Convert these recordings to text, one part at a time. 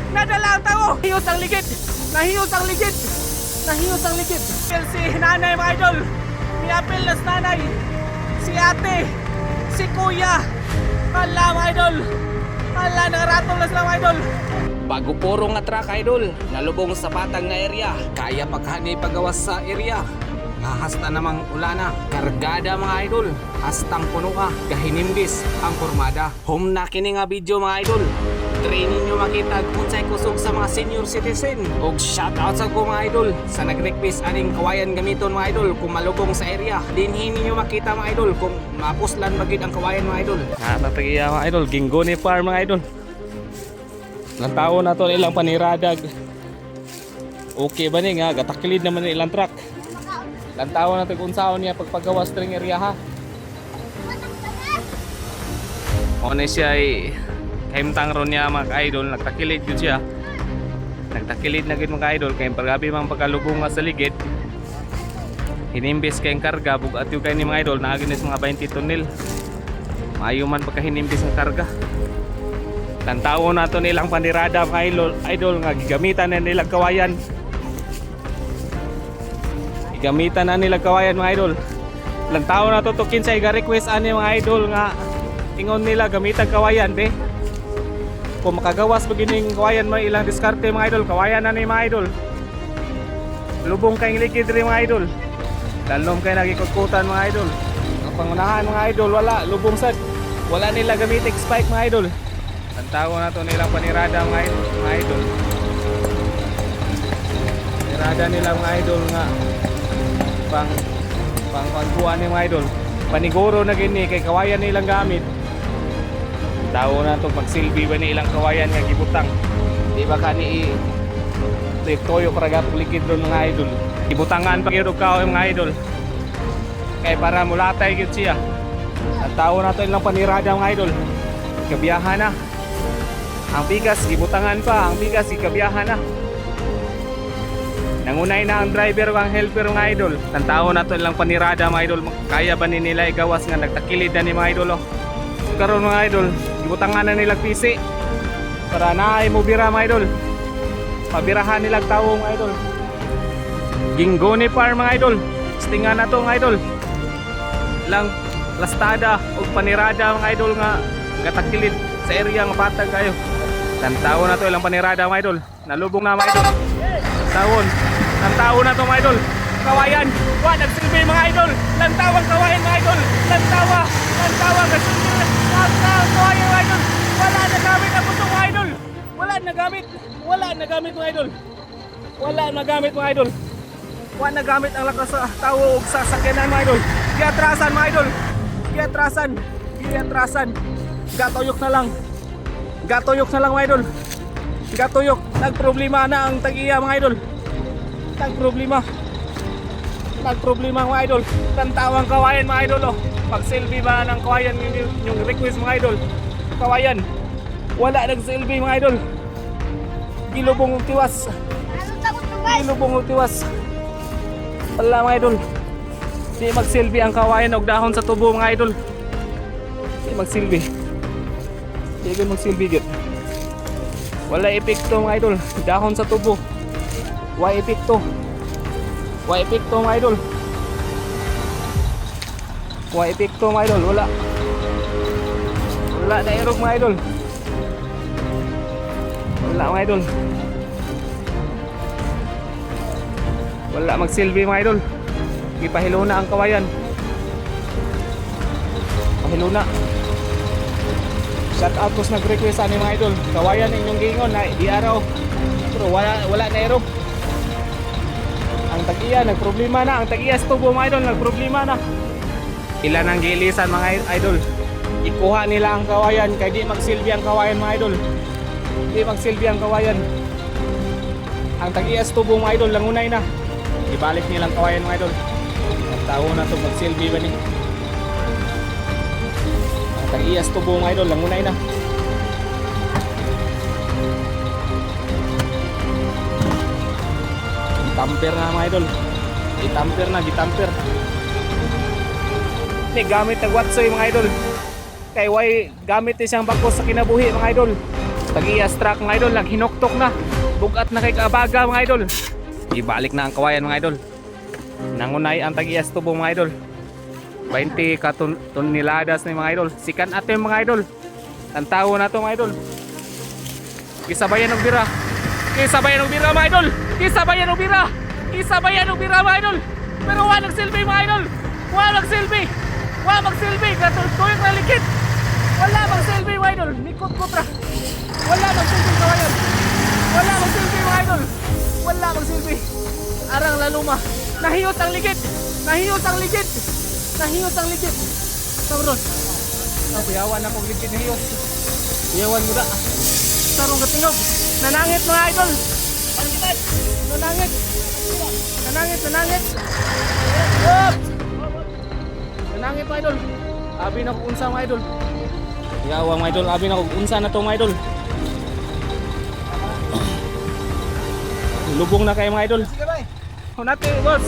Nadala ang tao! Nahiyos ang ligid! Nahiyos ang ligid! Nahiyos ang ligid! Si nanay mga idol! Miapil na si nanay! Si ate! Si kuya! Hala mga idol! Hala, nakaratol na sila mga idol! Bago purong nga truck idol, nalubong sa patang na area. Kaya paghani pagawas sa area. Nga hasta namang ulana, kargada mga idol. Hastang puno ka, kahinimbis ang pormada. Home na kini nga video mga idol. Training nyo makita kung sa'y kusog sa mga senior citizen. Og shoutout sa ko mga idol sa nag-request aning kawayan gamiton mga idol kung malubong sa area. Dinhin ninyo makita mga idol kung mapuslan magid ang kawayan mga idol. Natagiya mga idol, Ginggoni Farm mga idol. Ilang taon na to ilang paniradag. Okay ba ni nga, gatakilid naman ni ilang truck. Ilang taon na to kung saan niya pagpagawa string area ha. O na siya ay himtang ron niya mga idol, nagtakilid yun siya. Nagtakilid na yun mga idol, kaya pagabi mang pagkalubong nga sa ligid. Hinimbis kayong karga, bugat yung kayo ni mga idol, naaginis mga 20 tonel. Maayo man pagka hinimbis ng karga. Ilang taon na to nilang panirada mga idol nga gigamitan na nilang kawayan. Gigamitan na nilang kawayan mga idol. Ilang taon na to kinsay ga request ani mga idol nga ingon nila gamitan kawayan be. Kung makagawas begining kawayan may ilang diskarte mga idol, kawayan na ni mga idol. Lubong kayong likid rin mga idol. Lalom kayo nagikutkutan mga idol. Ang pangunahan mga idol wala, lubong sad. Wala nila gamitin spike mga idol. Ang tao na to nilang panirada mga idol. Panirada nila mga idol nga pangkuhan ni mga idol. Paniguro na gini kay kawayan nilang gamit. Tao na to pagsilbi ba ni ilang kawayan nga gibutang. Di ba kani toyo karagat likid ron mga idol. Gibutangan pa gyud ka mga idol. Kay para mulatay gyud siya. Ang tao na to ilang panirada mga idol. Kabiyahan na. Ang bigas gibutangan pa, ang bigas ikabiyahan na. Nangunay na ang driver ang helper mga idol. Ang tao na to ilang panirada mga idol. Kaya ba ni nila igawas nga nagtakilid na ni mga idol oh. Karon mga idol, gibutangan na nilang PC para naay mo bira mga idol. Pabirahan nilang tao mga idol. Ginggoni Farm mga idol. Stingan na to mga idol. Ilang lastada o panirada mga idol nga gatakilid sa area nga patag kayo. Tantao na to ilang panirada mga idol. Nalubong na mga idol. Tantao na to mga idol. Kawayan. Wa nagsilbi mga idol. Lantawang kawayan mga idol. Lantawa kasilbi. Kawayan mga idol. Wala nagamit ang puso mga idol. Wala nagamit mga idol. Wala nagamit ang lakas sa tao ug sa sakyanan mga idol. Giatrasan mga idol. Giatrasan. Gatuyok na lang mga idol. Nagproblema na ang tag-iya mga idol. Nagproblema mga idol. Tantawang kawayan mga idol oh. Pagsilbi ba ng kawayan yung request mga idol? Kawayan. Wala nagsilbi mga idol. Gilubong utiwas. Wala mga idol. Di magsilbi ang kawayan og dahon sa tubo mga idol. Di magsilbi gyud. Wala epekto mga idol. Dahon sa tubo. Wa epekto mga idol. Wala na erog mga idol. Wala magsilbi mga idol. Gipahilo na ang kawayan. Pahilo na. Shout out ko sa nag-request ani mga idol. Kawayan inyong gingon na di araw. Pero wala na erog. Ang tag-iya nagproblema na. Ang tag-iya sa tubo mga idol nagproblema na. Ilan ang gilisan mga idol. Ikuha nila ang kawayan kay di magsilbi ang kawayan mga idol. Ang tag-iya sa tubo mga idol langunay na. Ibalik nilang kawayan mga idol. Ang tao na to magsilbi ba ni? Ang tag-iya sa tubo mga idol langunay na. Gitamper na mga idol. Gitamper. Ni gamit ng watsoy mga idol. Kay way gamit siyang bangko sa kinabuhi mga idol. Tag-iyas truck mga idol, naghinoktok na. Bugat na kay kaabaga mga idol. Ibalik na ang kawayan mga idol. Nangunay ang tag-iyas tubo mga idol. 20 ka toneladas na mga idol. Sikan ato yung mga idol. Tantawo na to mga idol. Kisabayan ng bira. Kisabayan ng bira mga idol. Kisabayan ng bira. Kisabayan ng bira mga idol. Pero wala nagsilbi mga idol. Wala nagsilbi. Wala magsilbi. Katultuin na likit. Wala magsilbi mga idol. Nikot-kot ra. Wala magsilbi kawayan. Wala magsilbi mga idol. Wala magsilbi. Arang laluma. Nahiyot ang ligid. Nahiyot ang ligid. Nahiyot ang ligid. Sauron. Yawan akong ligid nahiyot. Yawan mo da. Sarong katingog. Nanangit mga idol. Nanangit. Nanangit, nanangit. Yup. Nanangit mga idol. Abi na kung unsa mga idol. Yawa mga idol. Abi na kung unsa na to mga idol. Lubong na kayo mga idol. Hunate boss.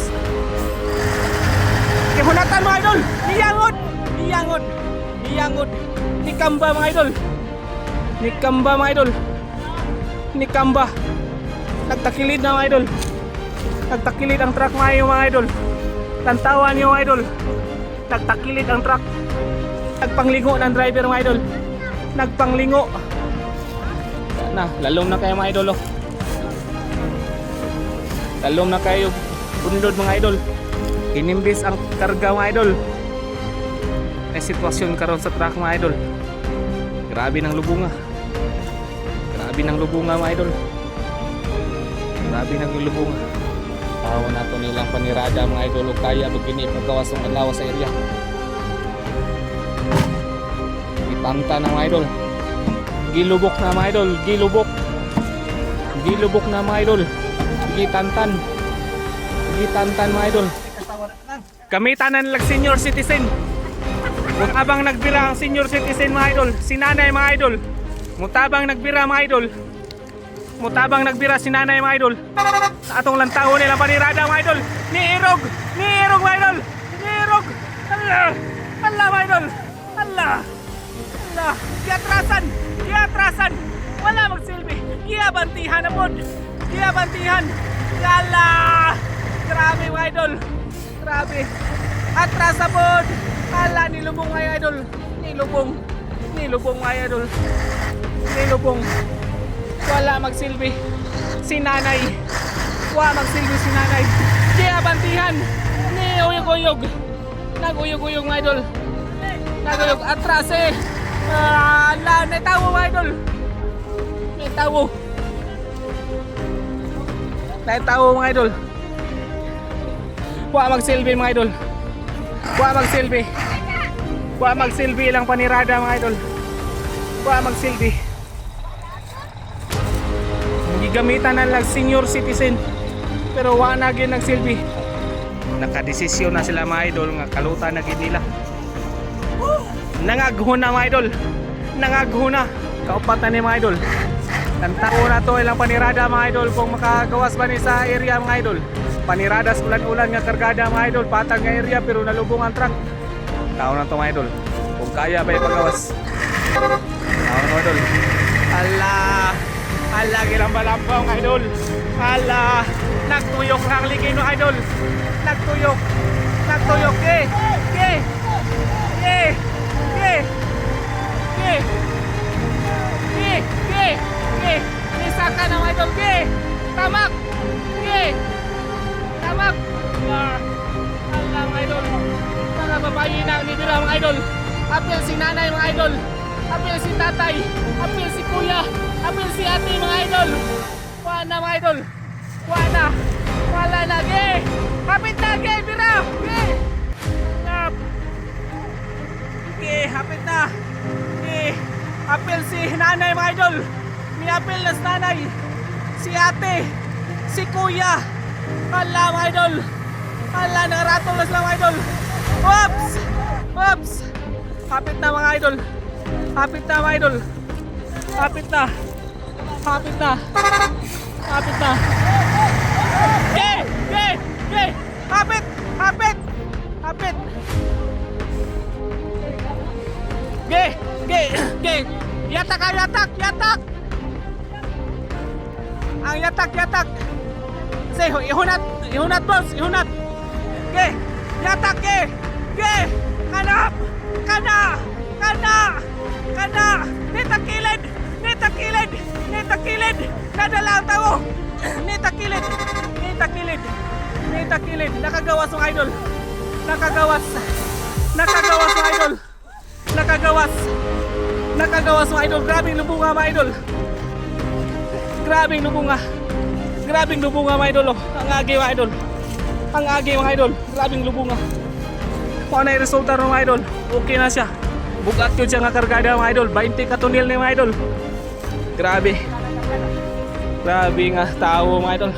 Kihunatan mga idol. Niyangod. Niyangod. Niyangod. Nikamba mga idol. Nikamba mga idol. Nikamba. Nagtakilid na mga idol. Nagtakilid ang truck mga idol. Tantawan niyo mga idol. Nagtakilid ang truck. Nagpanglingo ng driver mga idol. Nagpanglingo. Na, lalom na kayo mga idol oh. Lalom na kayo bundod mga idol. Inimbis ang karga mga idol. May sitwasyon karon sa truck mga idol. Grabe ng lubunga. Grabe ng lubunga mga idol. Grabe ng lubunga. Tawa na to nilang panirada mga idol. O kaya begini paggawas ng alawa sa area. Ipanta na mga idol. Gilubok na mga idol. Gilubok. Gilubok na mga idol. Gitantan. Gitantan mga idol. Kamitan na nilang senior citizen. Mutabang nagbira ang senior citizen mga idol. Si nanay mga idol. Mutabang nagbira mga idol. Mutabang nagbira si nanay mga idol. Sa atong lantaho nilang panirada mga idol. Niirog. Niirog mga idol. Niirog. Allah. Allah mga idol. Allah. Allah. Giatrasan. Giatrasan. Wala magsilbi. Giabantihan na pod. Giabantihan. Lala. Grabe mga idol. Grabe. Atras na pod. Hala, nilubong mga idol. Nilubong. Nilubong mga idol. Nilubong. Wala magsilbi. Si nanay. Wala magsilbi si nanay. Giabantihan. Ni uyog-uyog. Nag-uyog-uyog mga idol. Nag-uyog. Atras eh. Hala, naitawo mga idol. Naitawo. Naitawo mga idol. Wala magsilbi mga idol. Wala magsilbi. Wala magsilbi lang panirada mga idol. Wala magsilbi. Gigamitan na lang senior citizen. Pero wala na gyud nagsilbi. Nakadesisyon na sila mga idol nga kalutan na gid nila. Nangaghuna mga idol. Nangaghuna. Kaupatan ni mga idol. Tantao na to ilang panirada mga idol kung makagawas ba ni sa area mga idol. Paniradas ulan-ulan nga kargada mga idol, patag nga area pero nalubong ang truck. Tao na to mga idol. Kung kaya ba ipagawas. Tao na idol. Ala. Ala gilambalambaw mga idol. Ala. Nagtuyok ang ligay no idol. Nagtuyok. Nagtuyok. Ge. Ge. Ge. Ge. Ge. Ge. Ge. Ge. Isa ka na mga idol. Ge. Tamak. Ge. Tamak. Allah mga idol. Mga babae na nibira mga idol. Apil si nanay mga idol. Apil si tatay. Apil si kuya. Apil si ate mga idol. Wala na mga idol. Wala na. Wala na. Ge. Hapit na. Ge. Bira. Ge. Nap. Ge. Hapit na. Ge. Apil si nanay mga idol. May apil na si nanay. Si ate. Si kuya. Hala mga idol. Hala, nakaratong na sila mga idol. Oops! Oops! Hapit na mga idol. Hapit na mga idol. Hapit na. Hapit na. Hapit na. Ge! Ge! Ge! Hapit! Hapit! Hapit! Ge! Ge! Ge! Yatak kayo! Yatak! Yatak! Ang yatak. Say, ihunat boss, ihunat. Ge, yatak ge. Kanap. Kana. Nita kilid. Nadala ang tao. Nita kilid. Nakagawas ng idol. Nakagawas ng idol. Grabing lubunga mga idol. Grabing lubunga mga idol. Ang agi mga idol. Grabing lubunga. Kung ano yung resulta ng mga idol, okay na siya. Bugat yun siya nga kargada mga idol. 20 katunil ni mga idol. Grabe nga tao mga idol.